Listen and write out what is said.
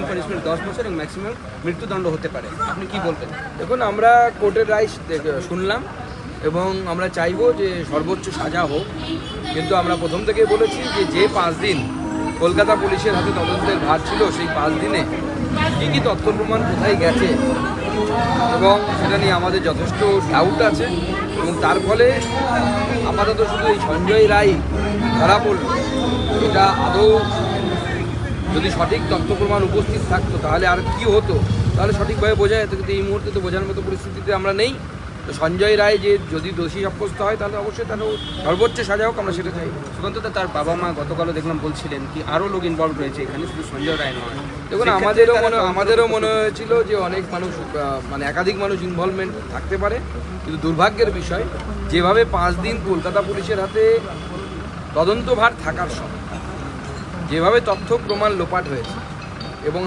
Punishment 10 বছর এবং maximum মৃত্যুদণ্ড হতে পারে। আপনি কি বলবেন? দেখুন, আমরা কোর্টের রায় শুনলাম এবং আমরা চাইবো যে সর্বোচ্চ সাজা হোক, কিন্তু আমরা প্রথম থেকেই বলেছি যে 5 দিন কলকাতা পুলিশের হাতে তদন্তের ভার ছিল, সেই 5 দিনে কী কী তথ্য প্রমাণ কোথায় গেছে এবং সেটা নিয়ে আমাদের যথেষ্ট ডাউট আছে। এবং তার ফলে আপাতত শুধু এই সঞ্জয় রায় ধরা পড়ল, এটা আদৌ যদি সঠিক তথ্য প্রমাণ উপস্থিত থাকতো তাহলে আর কি হতো, তাহলে সঠিকভাবে বোঝা যেত, কিন্তু এই মুহূর্তে তো বোঝার মতো পরিস্থিতিতে আমরা নেই। তো সঞ্জয় রায় যে যদি দোষী সাব্যস্ত হয় তাহলে অবশ্যই তারও সর্বোচ্চ সাজা হোক, আমরা সেটা চাই। সুকান্ত দা, তার বাবা মা গতকালও দেখলাম বলছিলেন কি আরও লোক ইনভলভ রয়েছে এখানে, শুধু সঞ্জয় রায় নয়। দেখুন, আমাদেরও মনে হয়েছিল যে অনেক মানুষ, মানে একাধিক মানুষ ইনভলভমেন্ট থাকতে পারে, কিন্তু দুর্ভাগ্যের বিষয় যেভাবে 5 দিন কলকাতা পুলিশের হাতে তদন্তভার থাকার সময় যেভাবে তথ্য প্রমাণ লোপাট হয়েছে এবং